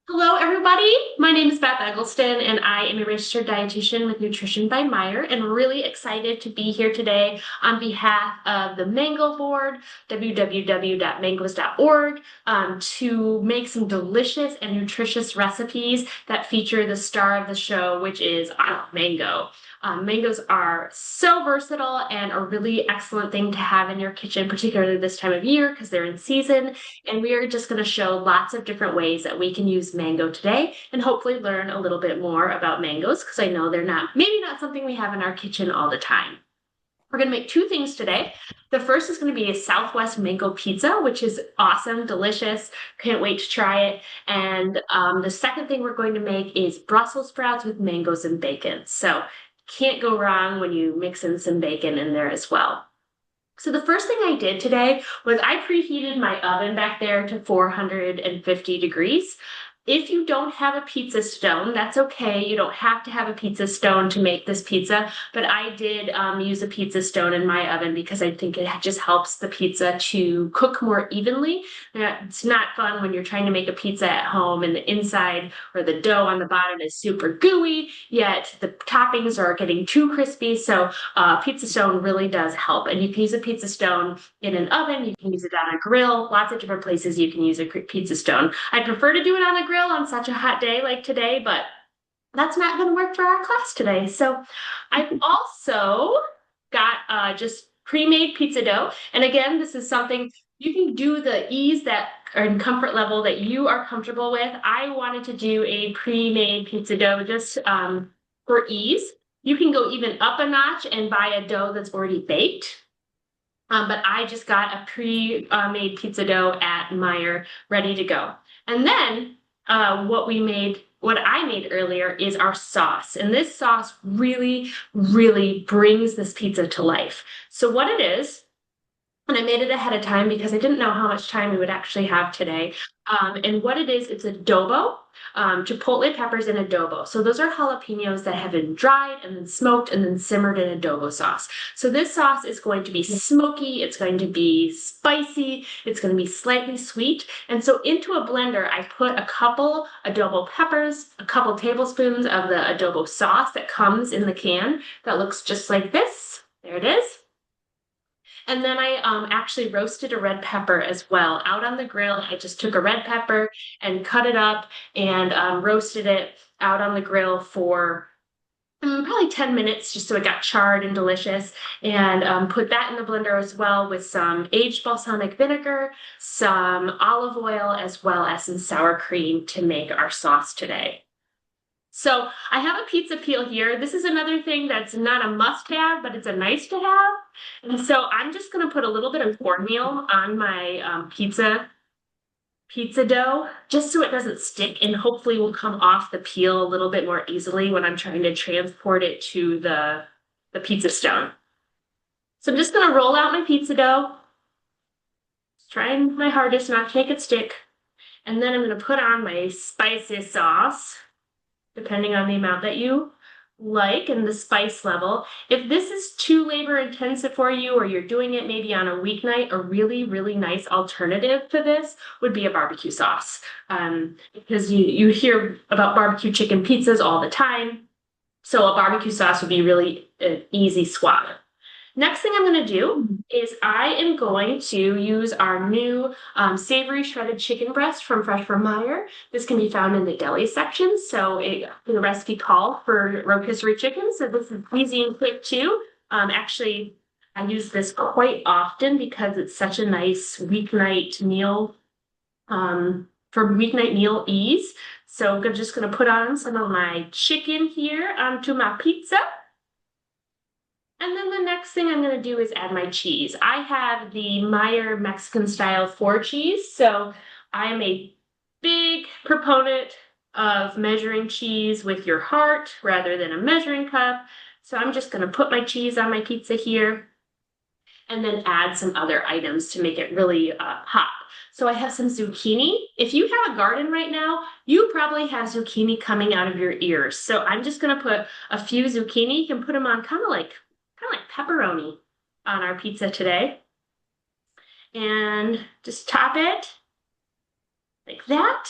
Hello, everybody. My name is Beth Eggleston, and I am a registered dietitian with Nutrition by Meyer, and really excited to be here today on behalf of the Mango Board, www.mangos.org, to make some delicious and nutritious recipes that feature the star of the show, which is mango. Mangoes are so versatile and a really excellent thing to have in your kitchen, particularly this time of year because they're in season. And we are just going to show lots of different ways that we can use mango today and hopefully learn a little bit more about mangoes because I know they're maybe not something we have in our kitchen all the time. We're going to make two things today. The first is going to be a Southwest mango pizza, which is awesome, delicious. Can't wait to try it. And the second thing we're going to make is Brussels sprouts with mangoes and bacon. So can't go wrong when you mix in some bacon in there as well. So the first thing I did today was I preheated my oven back there to 450 degrees. If you don't have a pizza stone, that's okay. You don't have to have a pizza stone to make this pizza, but I did use a pizza stone in my oven because I think it just helps the pizza to cook more evenly. It's not fun when you're trying to make a pizza at home and the inside or the dough on the bottom is super gooey, yet the toppings are getting too crispy. So pizza stone really does help. And you can use a pizza stone in an oven, you can use it on a grill, lots of different places you can use a pizza stone. I prefer to do it on a grill on such a hot day like today, but that's not going to work for our class today. So I've also got just pre-made pizza dough. And again, this is something you can do the ease that and comfort level that you are comfortable with. I wanted to do a pre-made pizza dough just for ease. You can go even up a notch and buy a dough that's already baked. But I just got a pre-made pizza dough at Meyer ready to go. And then what I made earlier is our sauce. And this sauce really, really brings this pizza to life. So what it is, and I made it ahead of time because I didn't know how much time we would actually have today. And what it is, it's adobo, chipotle peppers and adobo. So those are jalapenos that have been dried and then smoked and then simmered in adobo sauce. So this sauce is going to be smoky, it's going to be spicy, it's going to be slightly sweet. And so into a blender, I put a couple adobo peppers, a couple tablespoons of the adobo sauce that comes in the can that looks just like this. There it is. And then I actually roasted a red pepper as well out on the grill. I just took a red pepper and cut it up and roasted it out on the grill for probably 10 minutes just so it got charred and delicious. And put that in the blender as well with some aged balsamic vinegar, some olive oil, as well as some sour cream to make our sauce today. So I have a pizza peel here. This is another thing that's not a must-have, but it's a nice to have. And so I'm just going to put a little bit of cornmeal on my pizza dough, just so it doesn't stick and hopefully will come off the peel a little bit more easily when I'm trying to transport it to the pizza stone. So I'm just going to roll out my pizza dough, trying my hardest not to make it stick. And then I'm going to put on my spicy sauce, depending on the amount that you like and the spice level. If this is too labor intensive for you or you're doing it maybe on a weeknight, a really, really nice alternative to this would be a barbecue sauce. Because you hear about barbecue chicken pizzas all the time. So a barbecue sauce would be really an easy swap. Next thing I'm going to do is I am going to use our new savory shredded chicken breast from Fresh from Meyer. This can be found in the deli section. So the recipe call for rotisserie chicken. So this is easy and quick too. Actually, I use this quite often because it's such a nice weeknight meal for weeknight meal ease. So I'm just going to put on some of my chicken here onto my pizza. And then the next thing I'm going to do is add my cheese. I have the Meyer Mexican style 4-cheese. So I am a big proponent of measuring cheese with your heart rather than a measuring cup. So I'm just going to put my cheese on my pizza here and then add some other items to make it really hot. So I have some zucchini. If you have a garden right now, you probably have zucchini coming out of your ears. So I'm just going to put a few zucchini. You can put them on kind of like pepperoni on our pizza today. And just top it like that.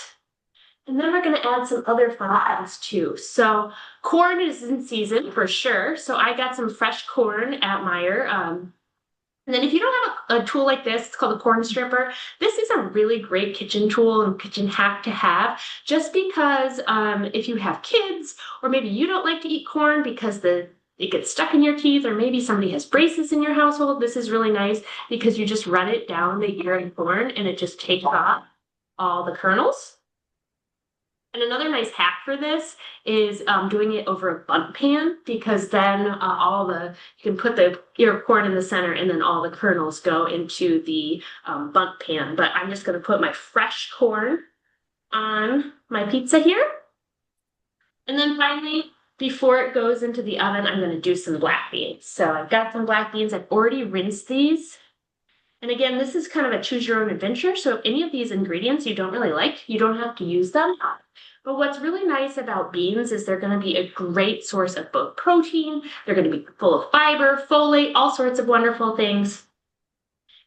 And then we're going to add some other fun things too. So corn is in season for sure. So I got some fresh corn at Meijer. And then if you don't have a tool like this, it's called a corn stripper. This is a really great kitchen tool and kitchen hack to have, just because if you have kids, or maybe you don't like to eat corn because it gets stuck in your teeth, or maybe somebody has braces in your household, this is really nice because you just run it down the ear of corn and it just takes off all the kernels. And another nice hack for this is doing it over a bundt pan, because then you can put the ear of corn in the center and then all the kernels go into the bundt pan. But I'm just going to put my fresh corn on my pizza here. And then finally, before it goes into the oven, I'm going to do some black beans. So I've got some black beans. I've already rinsed these. And again, this is kind of a choose your own adventure. So if any of these ingredients you don't really like, you don't have to use them. But what's really nice about beans is they're going to be a great source of both protein, they're going to be full of fiber, folate, all sorts of wonderful things.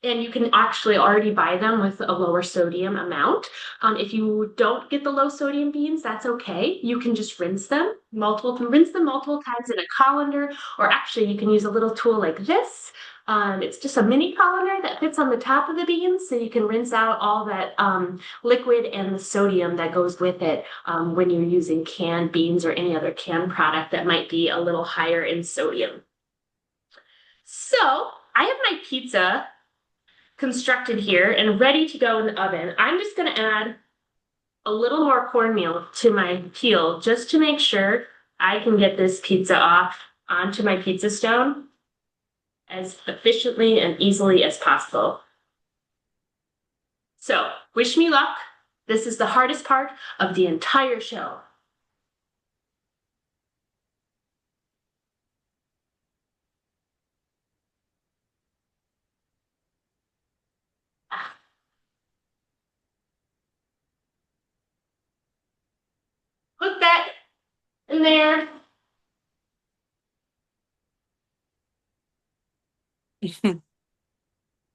And you can actually already buy them with a lower sodium amount. If you don't get the low sodium beans, that's okay. You can just rinse them multiple times in a colander, or actually you can use a little tool like this. It's just a mini colander that fits on the top of the beans, so you can rinse out all that liquid and the sodium that goes with it when you're using canned beans or any other canned product that might be a little higher in sodium. So I have my pizza constructed here and ready to go in the oven. I'm just going to add a little more cornmeal to my peel just to make sure I can get this pizza off onto my pizza stone as efficiently and easily as possible. So, wish me luck. This is the hardest part of the entire show. Put that in there.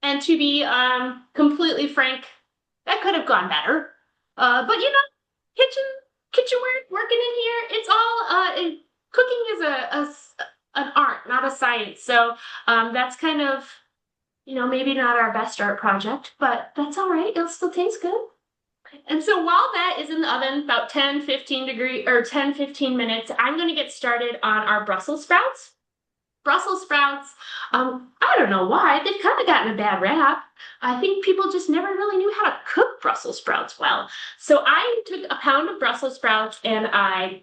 And to be completely frank, that could have gone better. But you know, kitchen working in here, it's all cooking is an art, not a science. So that's kind of, maybe not our best art project, but that's all right. It'll still taste good. And so while that is in the oven, about 10-15 minutes, I'm going to get started on our Brussels sprouts. Brussels sprouts, I don't know why, they've kind of gotten a bad rap. I think people just never really knew how to cook Brussels sprouts well. So I took a pound of Brussels sprouts and I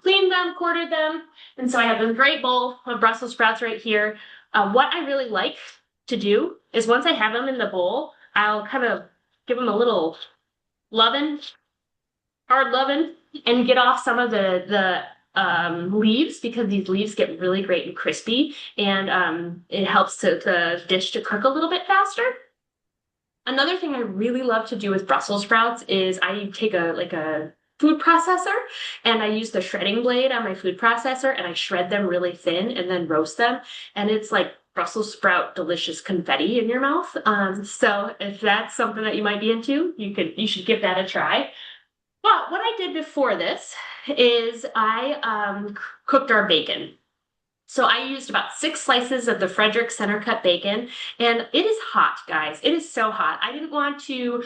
cleaned them, quartered them. And so I have a great bowl of Brussels sprouts right here. What I really like to do is once I have them in the bowl, I'll kind of give them a little hard loving, and get off some of the leaves, because these leaves get really great and crispy, and it helps the dish to cook a little bit faster. Another thing I really love to do with Brussels sprouts is I take a food processor and I use the shredding blade on my food processor and I shred them really thin and then roast them. And it's like Brussels sprout delicious confetti in your mouth. So if that's something that you might be into, you should give that a try. But what I did before this is I cooked our bacon. So I used about 6 slices of the Frederick center cut bacon, and it is hot, guys. It is so hot. I didn't want to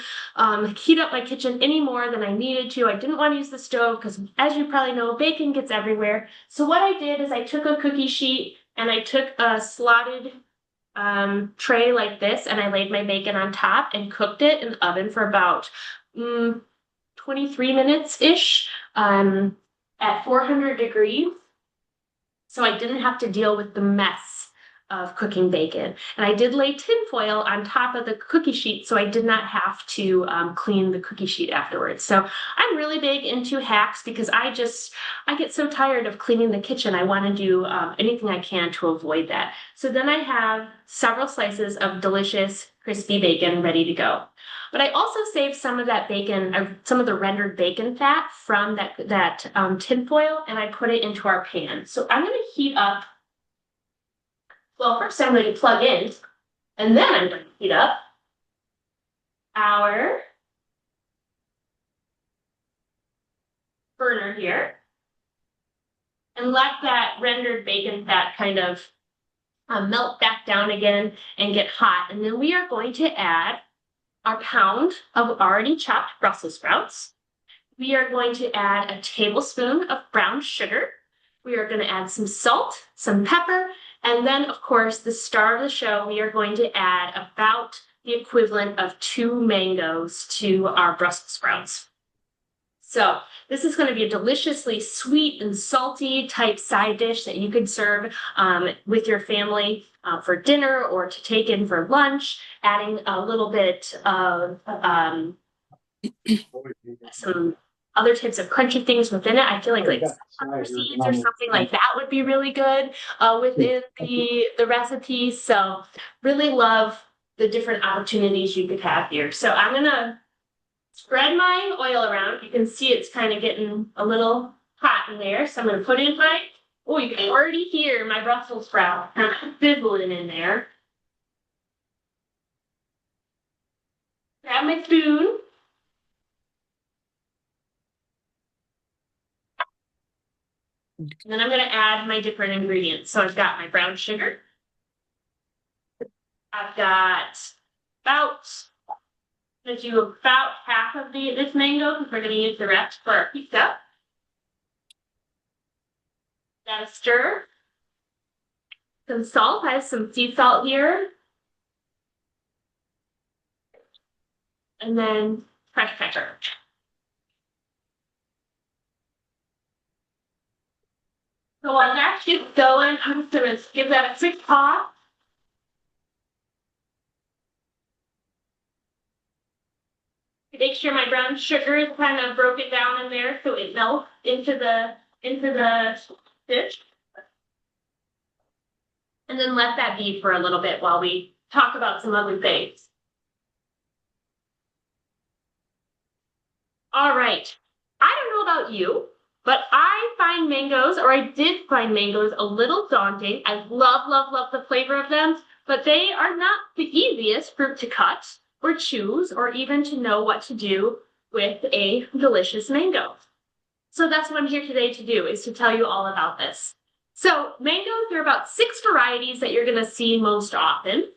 heat up my kitchen any more than I needed to. I didn't want to use the stove because, as you probably know, bacon gets everywhere. So what I did is I took a cookie sheet and I took a slotted tray like this, and I laid my bacon on top and cooked it in the oven for about 23 minutes-ish at 400 degrees. So I didn't have to deal with the mess of cooking bacon. And I did lay tin foil on top of the cookie sheet, so I did not have to clean the cookie sheet afterwards. So I'm really big into hacks because I get so tired of cleaning the kitchen. I want to do anything I can to avoid that. So then I have several slices of delicious crispy bacon ready to go. But I also saved some of that bacon, some of the rendered bacon fat from that tin foil, and I put it into our pan. So I'm going to heat up. Well, first I'm going to plug in, and then I'm going to heat up our here. And let that rendered bacon fat kind of melt back down again and get hot. And then we are going to add our pound of already chopped Brussels sprouts. We are going to add a tablespoon of brown sugar. We are going to add some salt, some pepper, and then, of course, the star of the show, we are going to add about the equivalent of 2 mangoes to our Brussels sprouts. So this is going to be a deliciously sweet and salty type side dish that you could serve with your family for dinner or to take in for lunch, adding a little bit of some other types of crunchy things within it. I feel like sunflower seeds or something like that would be really good within the recipe. So really love the different opportunities you could have here. So I'm going to spread my oil around. You can see it's kind of getting a little hot in there. So I'm going to put in my, oh, you can already hear my Brussels sprout kind of sizzling in there. Grab my spoon. And then I'm going to add my different ingredients. So I've got my brown sugar. I've got about, I'm going to do about half of this mango because we're going to use the rest for our pizza. Got to stir. Some salt. I have some sea salt here. And then fresh pepper. So while that gets going, I'm just going to give that a quick pause. Make sure my brown sugar is kind of broken down in there so it melts into the dish. And then let that be for a little bit while we talk about some other things. All right. I don't know about you, but I find mangoes, or I did find mangoes, a little daunting. I love, love, love the flavor of them, but they are not the easiest fruit to cut or choose, or even to know what to do with a delicious mango. So that's what I'm here today to do, is to tell you all about this. So mangoes, there are about 6 varieties that you're going to see most often.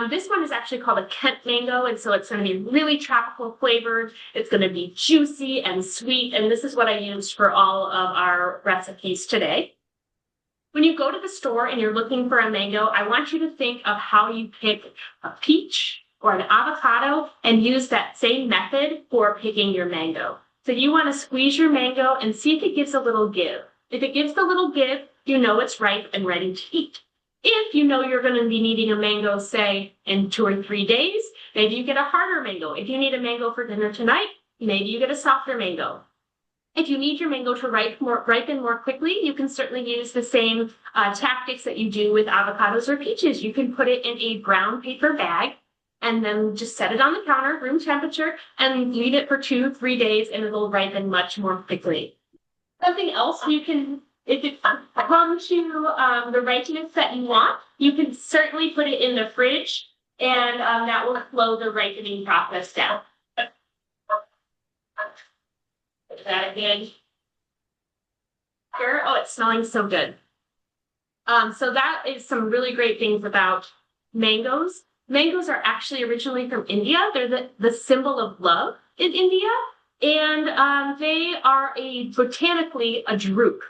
This one is actually called a Kent mango, and so it's going to be really tropical flavored. It's going to be juicy and sweet, and this is what I used for all of our recipes today. When you go to the store and you're looking for a mango, I want you to think of how you pick a peach or an avocado and use that same method for picking your mango. So you want to squeeze your mango and see if it gives a little give. If it gives a little give, you know it's ripe and ready to eat. If you know you're going to be needing a mango, say, in 2 or 3 days, maybe you get a harder mango. If you need a mango for dinner tonight, maybe you get a softer mango. If you need your mango to ripen more quickly, you can certainly use the same tactics that you do with avocados or peaches. You can put it in a brown paper bag and then just set it on the counter, room temperature, and leave it for 2 or 3 days, and it'll ripen much more quickly. Something else you can, if it comes to the ripeness that you want, you can certainly put it in the fridge, and that will slow the ripening process down. Put that again. Here, oh, it's smelling so good. So that is some really great things about mangoes. Mangoes are actually originally from India. They're the symbol of love in India. And they are botanically a drupe.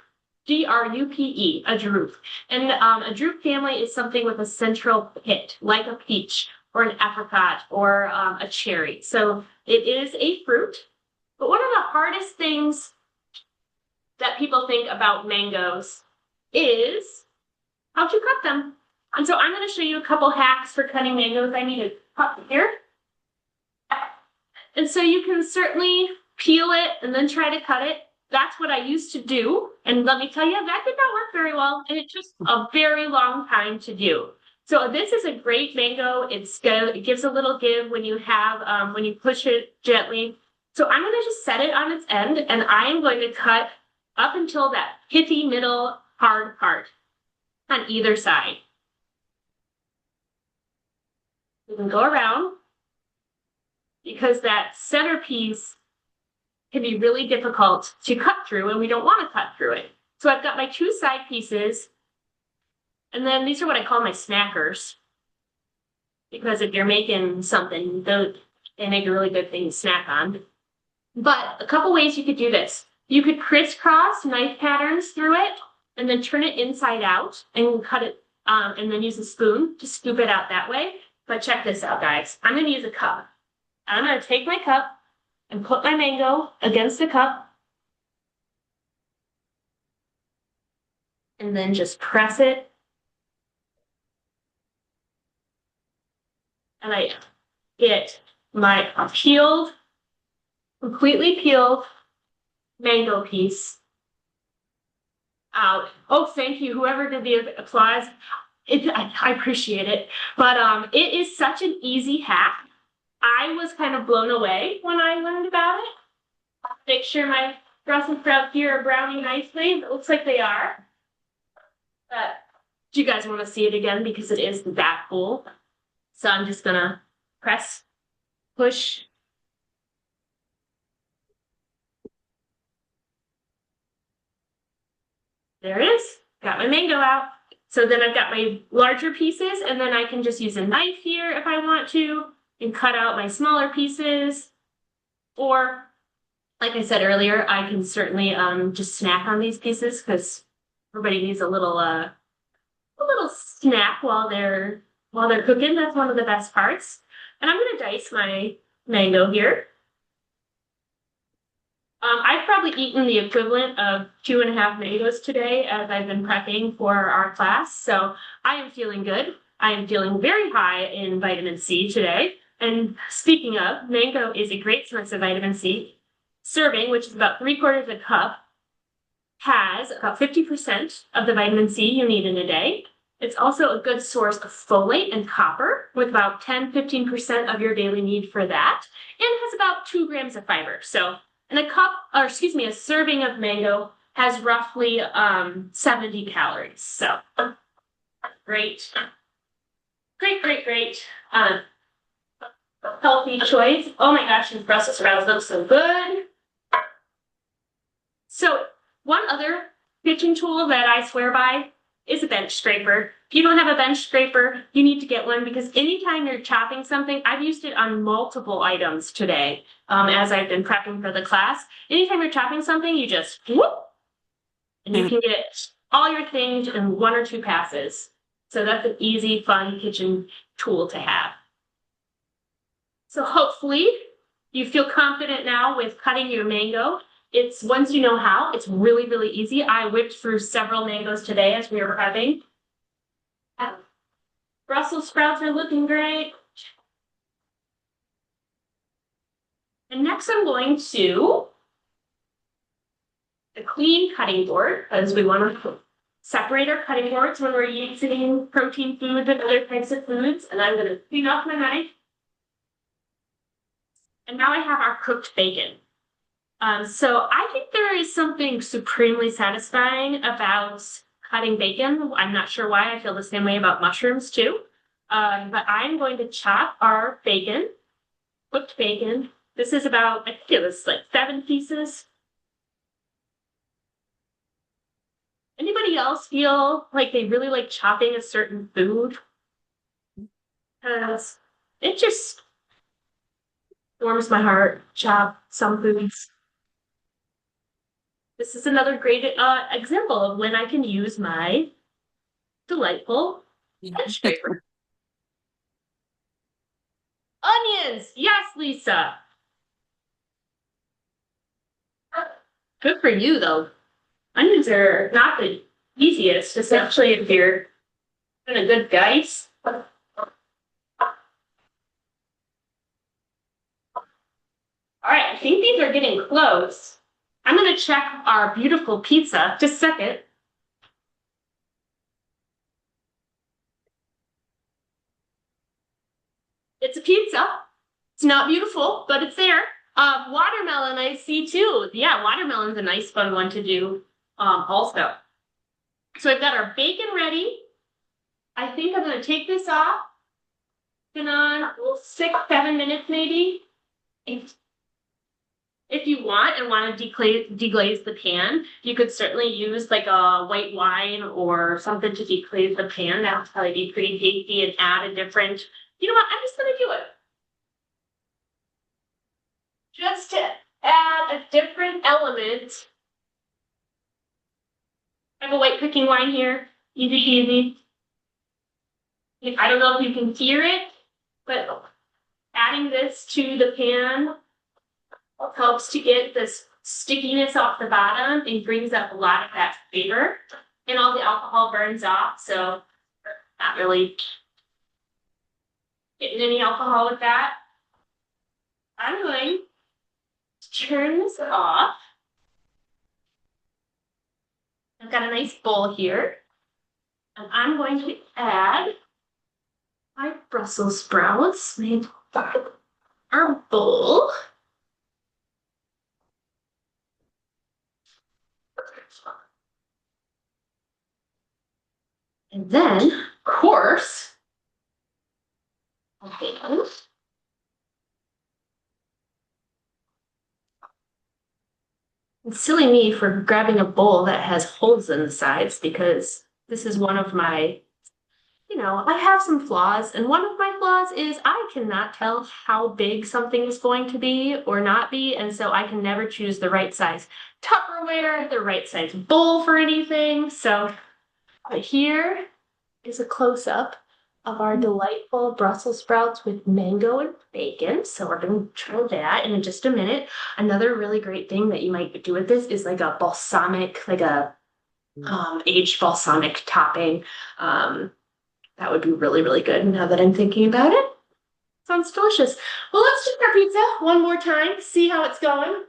D-R-U-P-E, a drupe. And a drupe family is something with a central pit, like a peach or an apricot or a cherry. So it is a fruit. But one of the hardest things that people think about mangoes is how to cut them. And so I'm going to show you a couple hacks for cutting mangoes. I need a cup here. And so you can certainly peel it and then try to cut it. That's what I used to do. And let me tell you, that did not work very well. And it took a very long time to do. So this is a great mango. It gives a little give when you have, when you push it gently. So I'm going to just set it on its end, and I am going to cut up until that pithy middle hard part on either side. You can go around, because that centerpiece can be really difficult to cut through, and we don't want to cut through it. So I've got my 2 side pieces, and then these are what I call my snackers. Because if you're making something, they make a really good thing to snack on. But a couple ways you could do this. You could crisscross knife patterns through it, and then turn it inside out, and cut it, and then use a spoon to scoop it out that way. But check this out, guys. I'm going to use a cup. I'm going to take my cup and put my mango against the cup, and then just press it. And I get my peeled, completely peeled mango piece out. Oh, thank you, whoever did the applause. I appreciate it. But it is such an easy hack. I was kind of blown away when I learned about it. Make sure my Brussels sprouts here are browning nicely. It looks like they are. But do you guys want to see it again? Because it is that cool. So I'm just gonna press, push. There it is. Got my mango out. So then I've got my larger pieces, and then I can just use a knife here if I want to, and cut out my smaller pieces. Or, like I said earlier, I can certainly just snack on these pieces, because everybody needs a little snack while they're cooking. That's one of the best parts. And I'm gonna dice my mango here. I've probably eaten the equivalent of 2.5 mangoes today as I've been prepping for our class, so I am feeling good. I am feeling very high in vitamin C today. And speaking of, mango is a great source of vitamin C. Serving, which is about 3/4 of a cup, has about 50% of the vitamin C you need in a day. It's also a good source of folate and copper, with about 10-15% of your daily need for that, and has about 2 grams of fiber. So, and a serving of mango has roughly 70 calories. So, great. Healthy choice. Oh my gosh, these Brussels sprouts look so good. So, one other kitchen tool that I swear by is a bench scraper. If you don't have a bench scraper, you need to get one, because anytime you're chopping something, I've used it on multiple items today as I've been prepping for the class. Anytime you're chopping something, you just whoop, and you can get all your things in 1 or 2 passes. So that's an easy, fun kitchen tool to have. So hopefully you feel confident now with cutting your mango. It's once you know how, it's really, really easy. I whipped through several mangoes today as we were prepping. Brussels sprouts are looking great. And next I'm going to a clean cutting board, because we want to separate our cutting boards when we're using protein foods and other types of foods. And I'm going to clean off my knife. And now I have our cooked bacon. So I think there is something supremely satisfying about cutting bacon. I'm not sure why. I feel the same way about mushrooms too. But I'm going to chop our bacon, cooked bacon. This is about, I think it was like 7 pieces. Anybody else feel like they really like chopping a certain food? Because it just warms my heart, chop some foods. This is another great example of when I can use my delightful bench scraper. Onions! Yes, Lisa! Good for you, though. Onions are not the easiest, especially if you're doing a good dice. All right, I think these are getting close. I'm going to check our beautiful pizza. Just a second. It's a pizza. It's not beautiful, but it's there. Watermelon I see too. Yeah, watermelon's a nice fun one to do also. So I've got our bacon ready. I think I'm going to take this off. Been on 6-7 minutes maybe. If you want to deglaze the pan, you could certainly use like a white wine or something to deglaze the pan. That would probably be pretty tasty and add a different, you know what, I'm just gonna do it. Just to add a different element. I have a white cooking wine here. Easy peasy. I don't know if you can hear it, but adding this to the pan helps to get this stickiness off the bottom and brings up a lot of that flavor. And all the alcohol burns off, so not really getting any alcohol with that. I'm going to turn this off. I've got a nice bowl here. And I'm going to add my Brussels sprouts made our bowl. And then, of course, bacon. It's silly me for grabbing a bowl that has holes in the sides because this is one of my, I have some flaws, and one of my flaws is I cannot tell how big something is going to be or not be, and so I can never choose the right size Tupperware, the right size bowl for anything. So here is a close-up of our delightful Brussels sprouts with mango and bacon. So we're going to try that in just a minute. Another really great thing that you might do with this is like a balsamic, like a aged balsamic topping. That would be really, really good now that I'm thinking about it. Sounds delicious. Well, let's check our pizza one more time, see how it's going.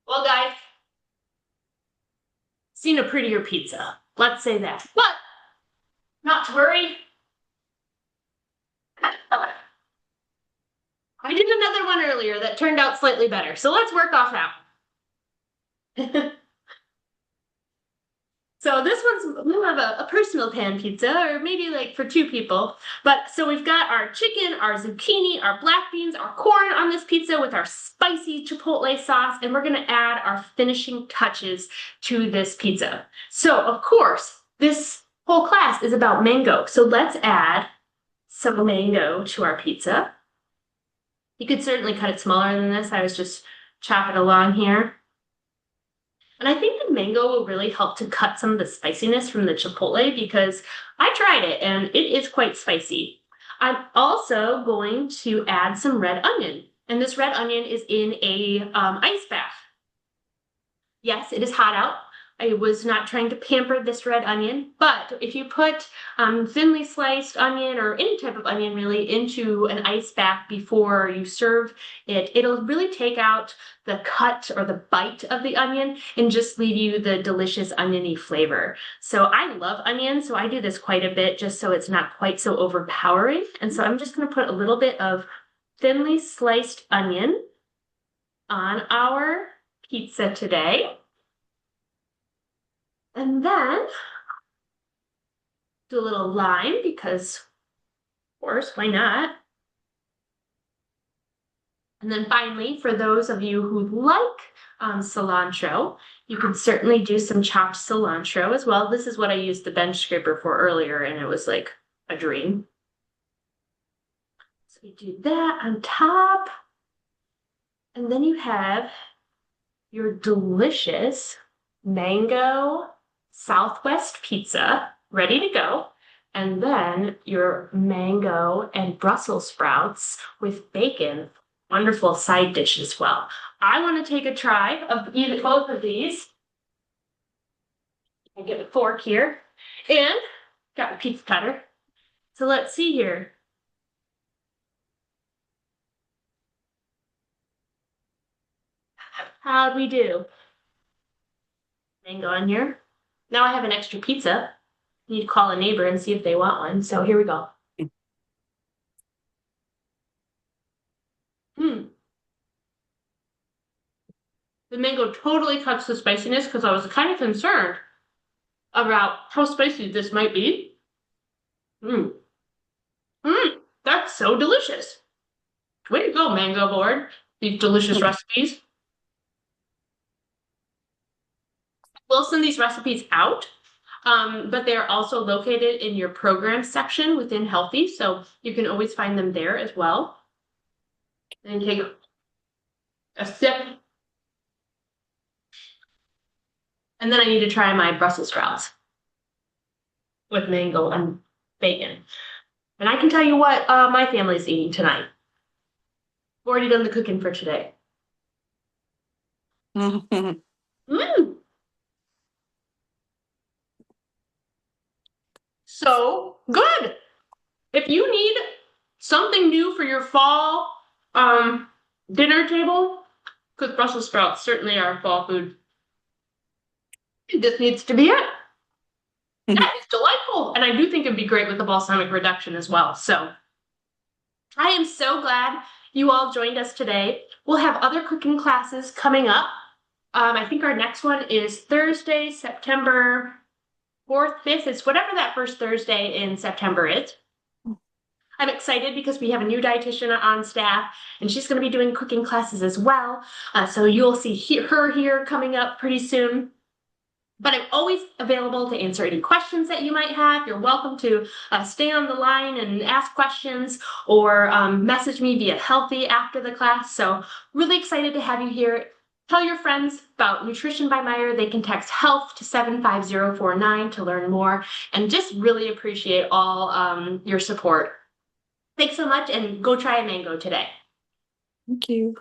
Well, guys, seen a prettier pizza. Let's say that. But not to worry. I did another one earlier that turned out slightly better. So let's work off that one. So this one's more of a personal pan pizza, or maybe like for two people. But so we've got our chicken, our zucchini, our black beans, our corn on this pizza with our spicy chipotle sauce, and we're gonna add our finishing touches to this pizza. So of course, this whole class is about mango. So let's add some mango to our pizza. You could certainly cut it smaller than this. I was just chopping along here. And I think the mango will really help to cut some of the spiciness from the chipotle because I tried it and it is quite spicy. I'm also going to add some red onion. And this red onion is in a ice bath. Yes, it is hot out. I was not trying to pamper this red onion, but if you put thinly sliced onion or any type of onion really into an ice bath before you serve it, it'll really take out the cut or the bite of the onion and just leave you the delicious oniony flavor. So I love onion, so I do this quite a bit just so it's not quite so overpowering. And so I'm just going to put a little bit of thinly sliced onion on our pizza today. And then do a little lime because, of course, why not? And then finally, for those of you who like cilantro, you can certainly do some chopped cilantro as well. This is what I used the bench scraper for earlier, and it was like a dream. So you do that on top. And then you have your delicious mango Southwest pizza ready to go. And then your mango and Brussels sprouts with bacon. Wonderful side dish as well. I want to take a try of either both of these. I get a fork here and got a pizza cutter. So let's see here. How'd we do? Mango on here. Now I have an extra pizza. I need to call a neighbor and see if they want one. So here we go. Hmm. The mango totally cuts the spiciness because I was kind of concerned about how spicy this might be. Mmm. Mmm. That's so delicious. Way to go, Mango Board. These delicious recipes. We'll send these recipes out, but they're also located in your program section within Healthy, so you can always find them there as well. And take a sip. And then I need to try my Brussels sprouts with mango and bacon. And I can tell you what my family's eating tonight. I've already done the cooking for today. Mmm. So good. If you need something new for your fall dinner table, because Brussels sprouts certainly are fall food, this needs to be it. That is delightful. And I do think it'd be great with the balsamic reduction as well. So I am so glad you all joined us today. We'll have other cooking classes coming up. I think our next one is Thursday, September 4th, 5th. It's whatever that first Thursday in September is. I'm excited because we have a new dietitian on staff, and she's going to be doing cooking classes as well. So you'll see her here coming up pretty soon. But I'm always available to answer any questions that you might have. You're welcome to stay on the line and ask questions or message me via Healthy after the class. So really excited to have you here. Tell your friends about Nutrition by Meijer. They can text HEALTH to 75049 to learn more, and just really appreciate all your support. Thanks so much, and go try a mango today. Thank you.